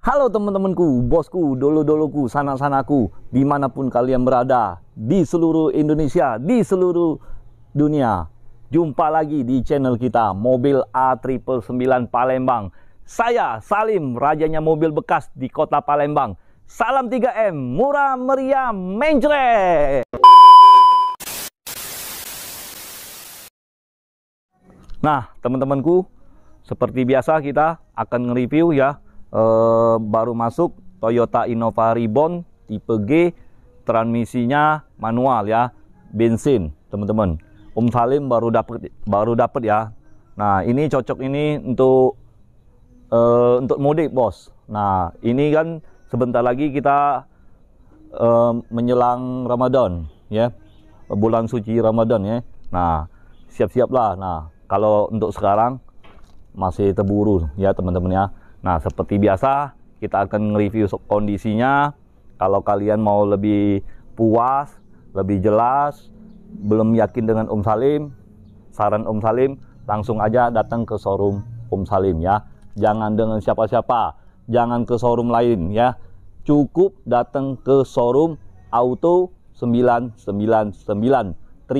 Halo teman-temanku, bosku, dolo-doloku, sanak-sanaku, dimanapun kalian berada, di seluruh Indonesia, di seluruh dunia. Jumpa lagi di channel kita, Mobil A999 Palembang. Saya Salim, rajanya mobil bekas di kota Palembang. Salam 3M, murah meriah, mencret. Nah, teman-temanku, seperti biasa kita akan nge-review ya. Baru masuk Toyota Innova Reborn tipe G, transmisinya manual ya, bensin teman-teman. Salim baru dapat ya. Nah, ini cocok ini untuk mudik bos. Nah, ini kan sebentar lagi kita menjelang Ramadan ya, bulan suci Ramadan ya. Nah, siap-siaplah. Nah, kalau untuk sekarang masih terburu ya teman-teman ya. Nah, seperti biasa kita akan nge-review kondisinya. Kalau kalian mau lebih puas, lebih jelas, belum yakin dengan Salim, saran Salim, langsung aja datang ke showroom Salim ya. Jangan dengan siapa-siapa, jangan ke showroom lain ya. Cukup datang ke showroom Auto 999 999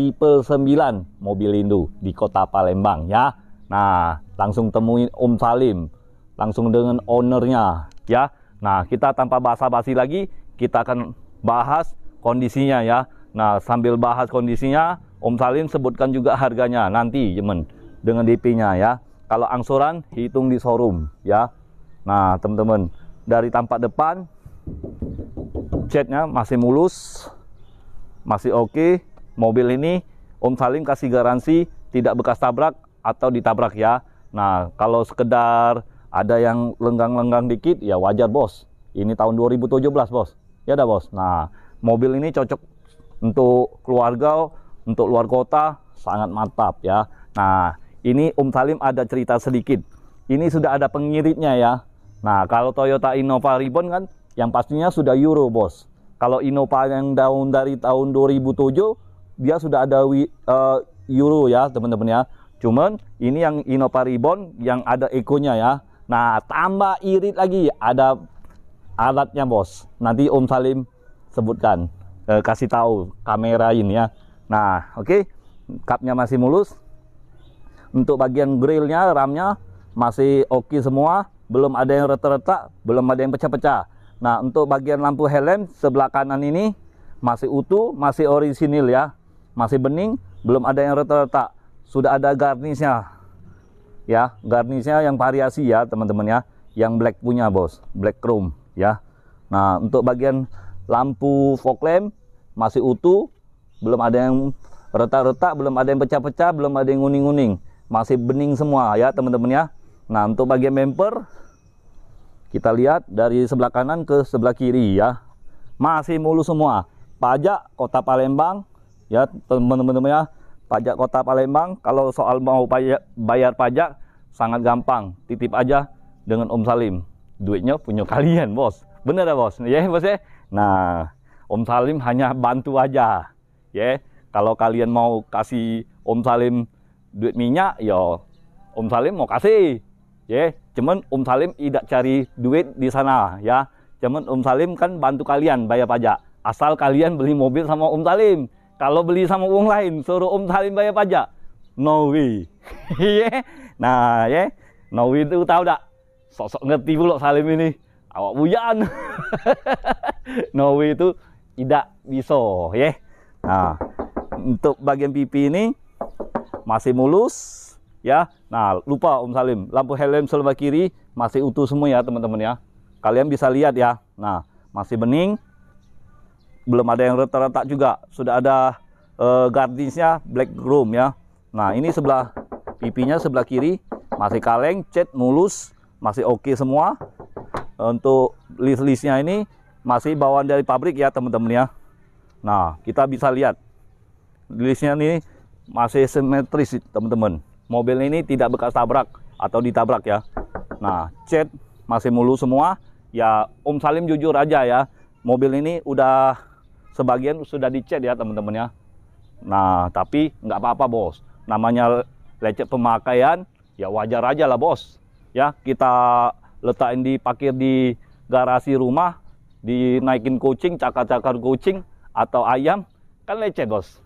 Mobilindo di kota Palembang ya. Nah, langsung temuin Salim, langsung dengan ownernya ya. Nah, kita tanpa basa-basi lagi, kita akan bahas kondisinya ya. Nah, sambil bahas kondisinya, Salim sebutkan juga harganya nanti teman, dengan DP-nya ya. Kalau angsuran hitung di showroom ya. Nah, teman-teman, dari tampak depan catnya masih mulus, masih oke. Mobil ini Salim kasih garansi tidak bekas tabrak atau ditabrak ya. Nah, kalau sekedar ada yang lenggang-lenggang dikit ya wajar bos. Ini tahun 2017 bos. Ya dah bos. Nah, mobil ini cocok untuk keluarga, untuk luar kota, sangat mantap ya. Nah, ini Salim ada cerita sedikit. Ini sudah ada pengiritnya ya. Nah, kalau Toyota Innova Reborn kan yang pastinya sudah Euro bos. Kalau Innova yang dari tahun 2007 dia sudah ada Euro ya teman-teman ya. Cuman ini yang Innova Reborn yang ada ekonya ya. Nah, tambah irit lagi ada alatnya bos. Nanti Salim sebutkan, kasih tahu kamera ini ya. Nah, oke. Kapnya masih mulus. Untuk bagian grillnya, ramnya masih oke semua. Belum ada yang retak-retak, belum ada yang pecah-pecah. Nah, untuk bagian lampu helm sebelah kanan ini masih utuh, masih orisinil ya. Masih bening, belum ada yang retak-retak. Sudah ada garnisnya ya, garnisnya yang variasi ya teman-teman ya, yang black punya bos, black chrome ya. Nah, untuk bagian lampu fog lamp masih utuh, belum ada yang retak-retak, belum ada yang pecah-pecah, belum ada yang nguning-nguning, masih bening semua ya teman-teman ya. Nah, untuk bagian bumper kita lihat dari sebelah kanan ke sebelah kiri ya, masih mulus semua. Pajak kota Palembang ya teman-teman ya. Pajak kota Palembang, kalau soal mau bayar pajak sangat gampang, titip aja dengan Salim, duitnya punya kalian bos, bener ya bos ya bos ya. Nah, Salim hanya bantu aja ya. Kalau kalian mau kasih Salim duit minyak ya Salim mau kasih ya. Cuman Salim tidak cari duit di sana ya. Cuman Salim kan bantu kalian bayar pajak, asal kalian beli mobil sama Salim. Kalau beli sama uang lain, suruh Salim bayar pajak, no way. Nah, ya, no way itu tahu tak? Sok-sok ngerti pula Salim ini, awak bujan. No way itu tidak bisa, ya. Nah, untuk bagian pipi ini masih mulus, ya. Nah, lupa Salim, lampu helm sebelah kiri masih utuh semua ya teman-teman ya. Kalian bisa lihat ya. Nah, masih bening. Belum ada yang retak-retak juga. Sudah ada garnisnya black chrome ya. Nah, ini sebelah pipinya sebelah kiri masih kaleng, cat mulus, masih oke semua. Untuk list-listnya ini masih bawaan dari pabrik ya teman-teman ya. Nah, kita bisa lihat listnya ini masih simetris teman-teman. Mobil ini tidak bekas tabrak atau ditabrak ya. Nah, cat masih mulus semua. Ya, Salim jujur aja ya. Mobil ini udah sebagian sudah dicat ya teman-teman ya. Nah, tapi nggak apa-apa bos. Namanya lecet pemakaian, ya wajar aja lah bos. Ya, kita letakin di parkir di garasi rumah dinaikin kucing, cakar-cakar kucing atau ayam, kan lecet bos.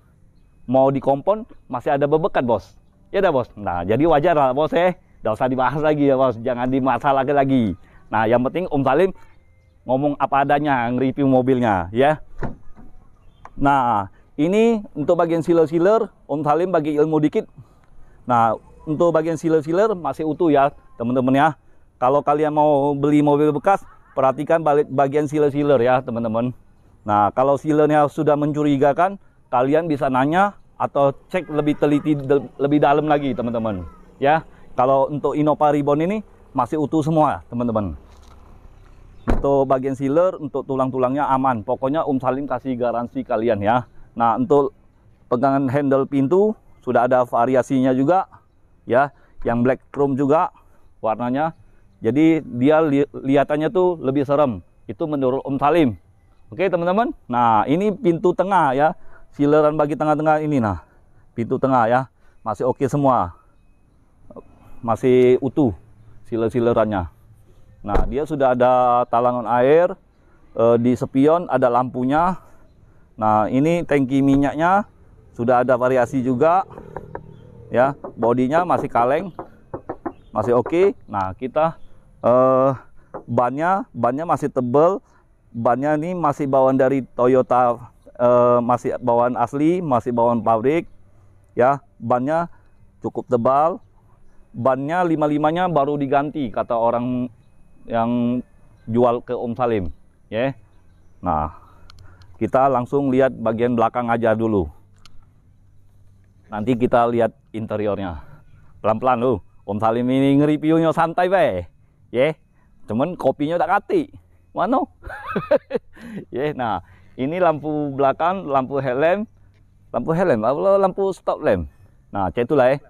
Mau di kompon masih ada bebekan bos. Ya dah bos. Nah jadi wajar lah bos ya. Nggak usah dibahas lagi ya bos. Jangan dimasalahkan lagi. Nah yang penting Om Salim ngomong apa adanya, nge-review mobilnya ya. Nah ini untuk bagian sealer-sealer, Om Salim bagi ilmu dikit. Nah untuk bagian sealer-sealer masih utuh ya teman-teman ya. Kalau kalian mau beli mobil bekas, perhatikan bagian sealer-sealer ya teman-teman. Nah kalau sealernya sudah mencurigakan, kalian bisa nanya atau cek lebih teliti, lebih dalam lagi teman-teman ya. Kalau untuk Innova Reborn ini masih utuh semua teman-teman. Untuk bagian sealer, untuk tulang-tulangnya aman. Pokoknya Om Salim kasih garansi kalian ya. Nah untuk pegangan handle pintu sudah ada variasinya juga ya. Yang black chrome juga warnanya. Jadi dia lihatannya tuh lebih serem. Itu menurut Om Salim. Oke teman-teman. Nah ini pintu tengah ya. Sealeran bagi tengah-tengah ini nah. Pintu tengah ya. Masih oke semua. Masih utuh sealer-sealerannya. Nah dia sudah ada talangan air. Di spion ada lampunya. Nah ini tangki minyaknya sudah ada variasi juga. Ya, bodinya masih kaleng. Masih oke. Nah kita bannya masih tebal. Bannya ini masih bawaan dari Toyota, masih bawaan asli, masih bawaan pabrik ya. Bannya cukup tebal. Bannya 55-nya baru diganti kata orang yang jual ke Om Salim ya. Nah kita langsung lihat bagian belakang aja dulu, nanti kita lihat interiornya pelan-pelan loh. Om Salim ini nge-reviewnya santai be ya. Cuman kopinya udah kati mana. Ya, nah ini lampu belakang, lampu helm, lampu stop lamp. Nah cek itulah ya.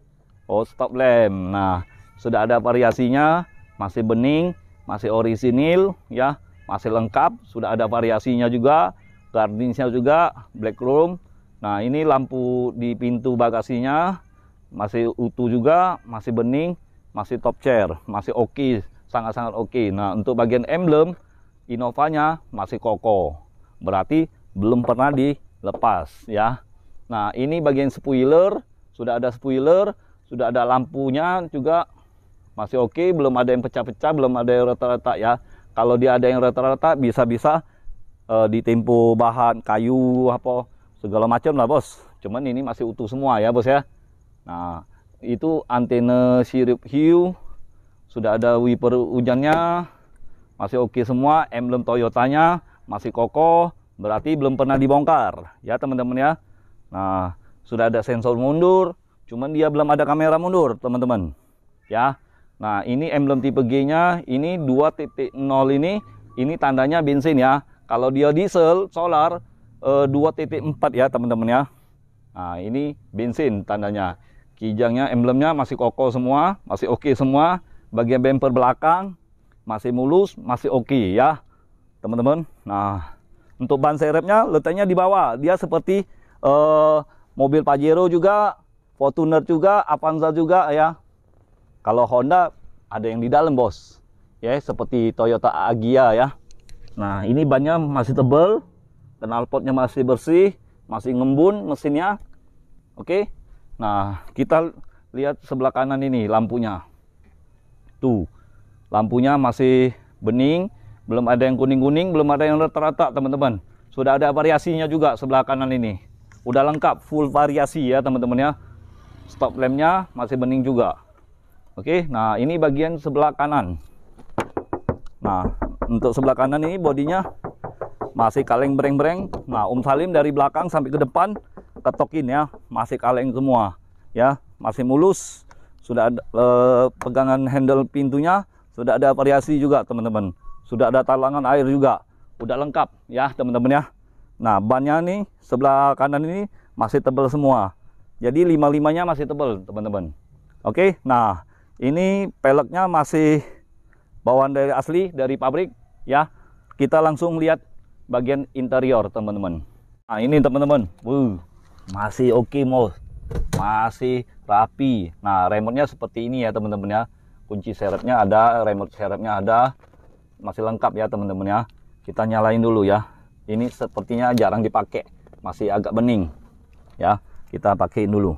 Oh stop lamp. Nah sudah ada variasinya, masih bening, masih orisinil ya, masih lengkap. Sudah ada variasinya juga, garnishnya juga black chrome. Nah ini lampu di pintu bagasinya masih utuh juga, masih bening, masih top chair, masih oke, sangat-sangat oke. Nah untuk bagian emblem Innovanya masih kokoh, berarti belum pernah dilepas ya. Nah ini bagian spoiler, sudah ada spoiler, sudah ada lampunya juga masih oke, belum ada yang pecah-pecah, belum ada yang retak-retak ya. Kalau dia ada yang retak-retak bisa-bisa ditempo bahan kayu apa segala macam lah bos. Cuman ini masih utuh semua ya bos ya. Nah itu antena sirip hiu, sudah ada wiper hujannya, masih oke semua. Emblem Toyotanya masih kokoh, berarti belum pernah dibongkar ya teman-teman ya. Nah sudah ada sensor mundur, cuman dia belum ada kamera mundur teman-teman ya. Nah ini emblem tipe G nya ini 2.0 ini tandanya bensin ya. Kalau dia diesel solar 2.4 ya teman-teman ya. Nah ini bensin tandanya. Kijangnya, emblemnya masih kokoh semua, masih oke semua. Bagian bumper belakang masih mulus, masih oke ya teman-teman. Nah untuk ban serepnya letaknya di bawah. Dia seperti mobil Pajero juga, Fortuner juga, Avanza juga ya. Kalau Honda ada yang di dalam bos ya, seperti Toyota Agya ya. Nah ini bannya masih tebal, knalpotnya masih bersih, masih ngembun mesinnya. Oke. Nah kita lihat sebelah kanan ini lampunya tuh, lampunya masih bening, belum ada yang kuning-kuning, belum ada yang retak-retak teman-teman. Sudah ada variasinya juga sebelah kanan ini, udah lengkap full variasi ya teman-teman ya. Stop lampnya masih bening juga. Oke, nah ini bagian sebelah kanan. Nah untuk sebelah kanan ini bodinya masih kaleng breng-breng. Nah Om Salim dari belakang sampai ke depan ketokin ya, masih kaleng semua ya, masih mulus. Sudah ada pegangan handle pintunya, sudah ada variasi juga teman-teman. Sudah ada talangan air juga, udah lengkap ya teman-teman ya. Nah bannya nih sebelah kanan ini masih tebal semua, jadi 55-nya masih tebal teman-teman. Oke, nah ini peleknya masih bawaan dari asli dari pabrik ya. Kita langsung lihat bagian interior teman-teman. Nah ini teman-teman, masih oke mos, masih rapi. Nah remote-nya seperti ini ya teman-teman ya. Kunci serepnya ada, remote serepnya ada. masih lengkap ya teman-teman ya. Kita nyalain dulu ya. Ini sepertinya jarang dipakai, masih agak bening ya. Kita pakein dulu.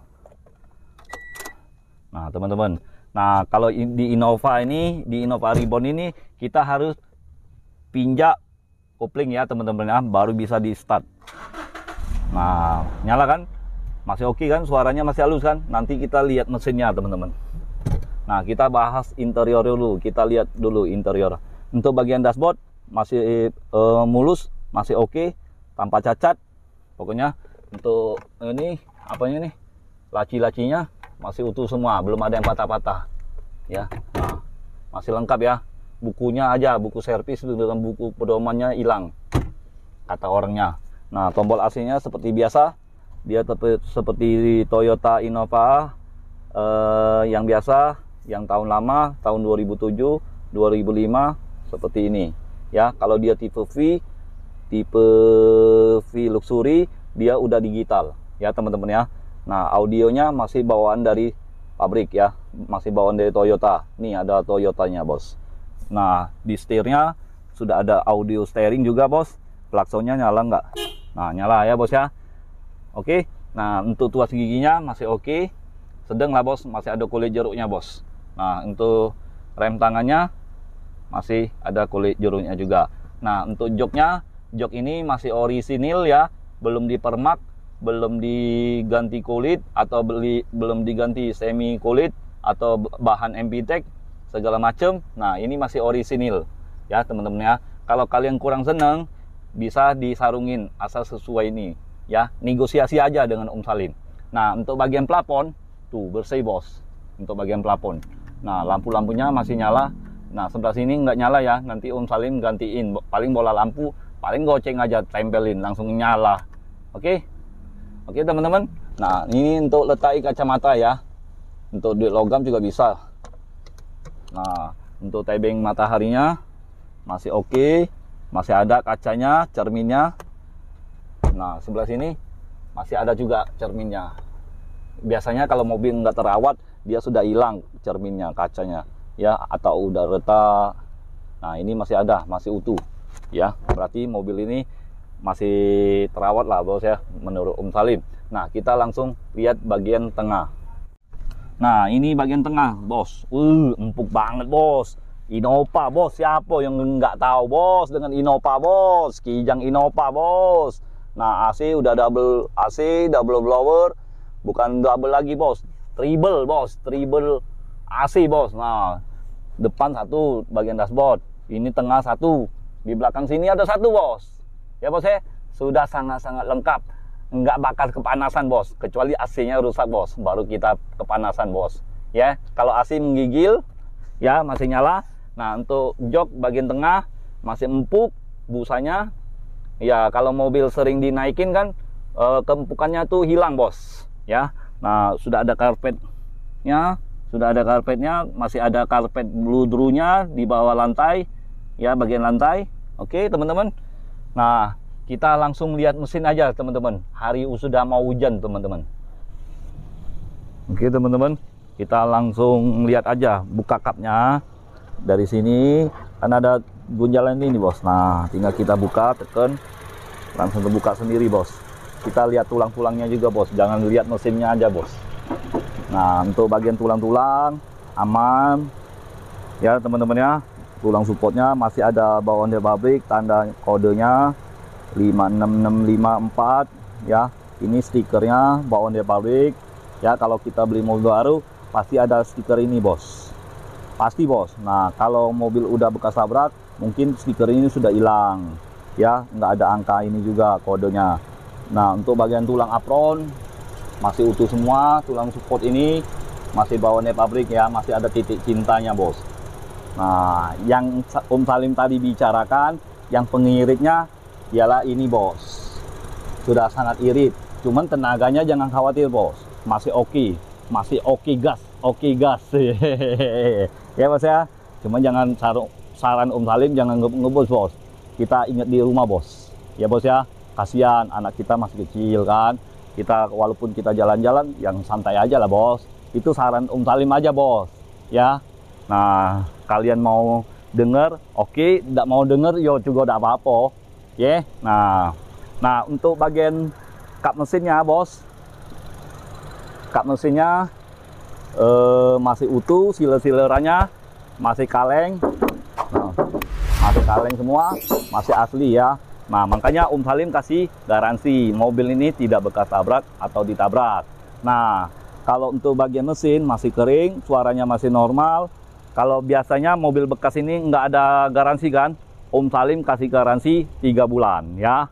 Nah teman-teman, nah kalau di Innova ini, di Innova Reborn ini kita harus pinjak kopling ya teman-teman ya, baru bisa di start. Nah nyala kan, masih oke kan, suaranya masih halus kan. Nanti kita lihat mesinnya teman-teman. Nah kita bahas interior dulu, kita lihat dulu interior. Untuk bagian dashboard masih mulus, masih oke, tanpa cacat. Pokoknya untuk ini apanya nih, laci-lacinya masih utuh semua, belum ada yang patah-patah ya. Nah, masih lengkap ya. Bukunya aja, buku servis dengan buku pedomannya hilang kata orangnya. Nah tombol AC-nya seperti biasa, dia seperti Toyota Innova yang biasa, yang tahun lama, tahun 2007 2005 seperti ini ya. Kalau dia tipe V luxury, dia udah digital ya teman-teman ya. Nah audionya masih bawaan dari pabrik ya, masih bawaan dari Toyota. Nih ada Toyotanya bos. Nah di setirnya sudah ada audio steering juga bos. Klaksonnya nyala nggak? Nah nyala ya bos ya. Oke. Nah untuk tuas giginya masih oke, sedang lah bos, masih ada kulit jeruknya bos. Nah untuk rem tangannya masih ada kulit jeruknya juga. Nah untuk joknya, jok ini masih orisinil ya, belum dipermak, belum diganti kulit atau belum diganti semi kulit atau bahan MPTEK segala macam. Nah ini masih orisinil ya teman-teman ya. Kalau kalian kurang seneng, bisa disarungin asal sesuai ini ya, negosiasi aja dengan Om Salim. Nah untuk bagian plafon tuh bersih bos, untuk bagian plafon. Nah lampu-lampunya masih nyala. Nah sebelah sini nggak nyala ya, nanti Om Salim gantiin, paling bola lampu paling goceng aja, tempelin langsung nyala. Oke teman-teman. Nah ini untuk letak kacamata ya, untuk di logam juga bisa. Nah untuk tebing mataharinya masih oke, masih ada kacanya, cerminnya. Nah sebelah sini masih ada juga cerminnya. Biasanya kalau mobil nggak terawat, dia sudah hilang cerminnya, kacanya ya, atau udah retak. Nah ini masih ada, masih utuh ya, berarti mobil ini masih terawat lah bos ya, menurut Om Salim. Nah kita langsung lihat bagian tengah. Nah ini bagian tengah bos, empuk banget bos. Innova bos, siapa yang nggak tahu bos dengan Innova bos, Kijang Innova bos. Nah AC udah double AC, double blower, bukan double lagi bos, triple bos, triple AC bos. Nah depan satu bagian dashboard, ini tengah satu, di belakang sini ada satu bos ya bos ya. Sudah sangat-sangat lengkap, nggak bakal kepanasan bos, kecuali AC-nya rusak bos, baru kita kepanasan bos ya. Kalau AC menggigil ya masih nyala. Nah untuk jok bagian tengah masih empuk busanya ya. Kalau mobil sering dinaikin kan keempukannya tuh hilang bos ya. Nah sudah ada karpetnya, masih ada karpet bludrunya di bawah lantai ya, bagian lantai. Oke teman-teman. Nah kita langsung lihat mesin aja teman-teman, hari sudah mau hujan teman-teman. Oke teman-teman, kita langsung lihat aja, buka kapnya dari sini kan ada gunjalan ini bos. Nah tinggal kita buka, tekan, langsung terbuka sendiri bos. Kita lihat tulang-tulangnya juga bos, jangan lihat mesinnya aja bos. Nah untuk bagian tulang-tulang aman ya teman-teman ya. Tulang supportnya masih ada bawaan dari pabrik, tanda kodenya 56654 ya. Ini stikernya bawaan dari pabrik ya. Kalau kita beli mobil baru pasti ada stiker ini bos, pasti bos. Nah kalau mobil udah bekas tabrak, mungkin stiker ini sudah hilang ya, nggak ada angka ini juga kodenya. Nah untuk bagian tulang apron masih utuh semua, tulang support ini masih bawaan dari pabrik ya, masih ada titik cintanya bos. Nah yang Om Salim tadi bicarakan, yang pengiritnya ialah ini bos, sudah sangat irit, cuman tenaganya jangan khawatir bos, masih oke, masih oke gas, ya bos ya. Cuman jangan, saran Om Salim jangan ngebos bos, kita ingat di rumah bos ya bos ya. Kasihan anak kita masih kecil kan, kita walaupun kita jalan-jalan yang santai aja lah bos. Itu saran Om Salim aja bos ya. Nah kalian mau denger, oke. Tidak mau denger, yo juga tidak apa-apa. Ya, nah untuk bagian kap mesinnya, bos. Kap mesinnya masih utuh, siler-silerannya masih kaleng. Nah, masih kaleng semua, masih asli ya. Nah, makanya Om Salim kasih garansi mobil ini tidak bekas tabrak atau ditabrak. Nah, kalau untuk bagian mesin masih kering, suaranya masih normal. Kalau biasanya mobil bekas ini nggak ada garansi kan, Om Salim kasih garansi 3 bulan ya.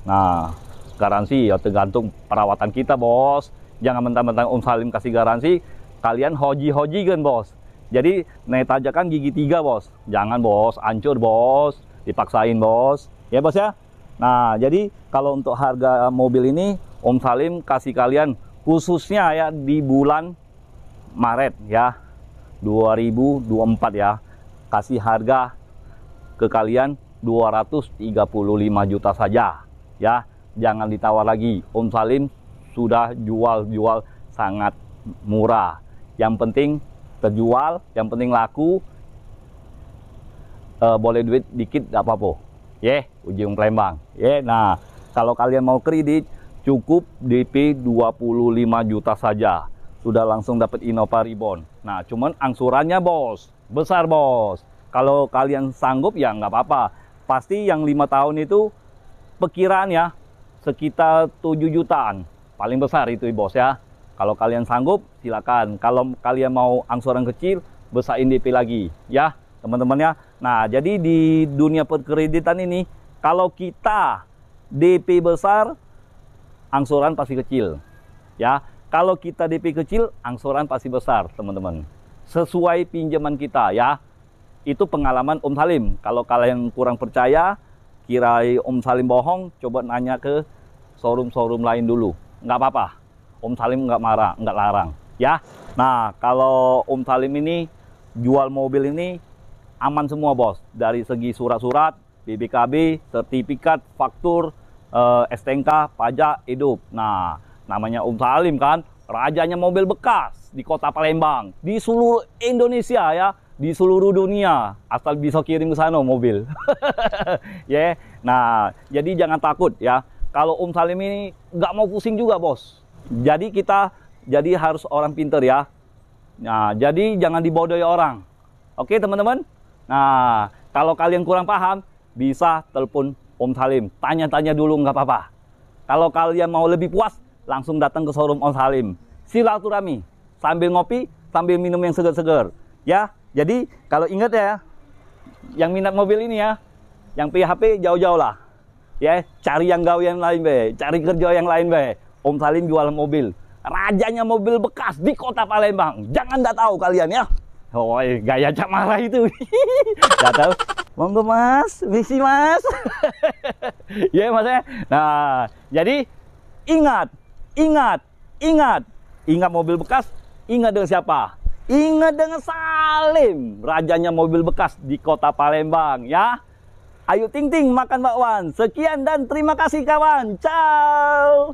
Nah, garansi ya tergantung perawatan kita, bos. Jangan mentang-mentang Om Salim kasih garansi, kalian hoji-hoji kan, bos. Jadi naik tajakan gigi 3, bos. Jangan, bos, hancur, bos. Dipaksain, bos. Ya, bos ya. Nah, jadi kalau untuk harga mobil ini Om Salim kasih kalian khususnya ya di bulan Maret ya 2024 ya. Kasih harga ke kalian 235 juta saja ya. Jangan ditawar lagi. Om Salim sudah jual sangat murah. Yang penting terjual, yang penting laku. Boleh duit dikit gak apa-apa. Ujung Palembang. Nah, kalau kalian mau kredit cukup DP 25 juta saja. Sudah langsung dapat Innova Reborn. Nah, cuman angsurannya, bos, besar, bos. Kalau kalian sanggup ya nggak apa-apa. Pasti yang 5 tahun itu perkiraan ya sekitar 7 jutaan. Paling besar itu, bos ya. Kalau kalian sanggup silakan. Kalau kalian mau angsuran kecil, besarin DP lagi ya, teman-teman ya. Nah, jadi di dunia perkreditan ini, kalau kita DP besar, angsuran pasti kecil. Ya, kalau kita DP kecil, angsuran pasti besar, teman-teman. Sesuai pinjaman kita ya. Itu pengalaman Om Salim. Kalau kalian kurang percaya, kira Om Salim bohong, coba nanya ke showroom-showroom lain dulu. Nggak apa-apa. Om Salim nggak marah, nggak larang. Ya. Nah, kalau Om Salim ini jual mobil ini aman semua, bos. Dari segi surat-surat, BPKB, sertifikat, faktur, STNK, pajak, hidup. Nah, namanya Om Salim kan, rajanya mobil bekas di kota Palembang, di seluruh Indonesia ya, di seluruh dunia, asal bisa kirim ke sana mobil. Nah, jadi jangan takut ya. Kalau Om Salim ini nggak mau pusing juga, bos. Jadi kita harus orang pinter ya. Nah, jadi jangan dibodohi orang. Oke, teman-teman. Nah, kalau kalian kurang paham, bisa telepon Om Salim. Tanya-tanya dulu nggak apa-apa. Kalau kalian mau lebih puas, langsung datang ke showroom Om Salim. Silaturahmi, sambil ngopi, sambil minum yang segar-segar. Ya, jadi kalau ingat ya, yang minat mobil ini ya, yang PHP jauh-jauh lah. Ya, cari yang gawe yang lain be, cari kerja yang lain be. Om Salim jual mobil. Rajanya mobil bekas di kota Palembang. Jangan nggak tahu kalian ya. Oh, gaya Cak Marah itu. Nggak tahu. Monggo mas, misi mas. Ya mas ya. Nah, jadi ingat mobil bekas. Ingat dengan siapa? Ingat dengan Salim, rajanya mobil bekas di kota Palembang ya. Ayo ting ting makan bakwan. Sekian dan terima kasih kawan. Ciao.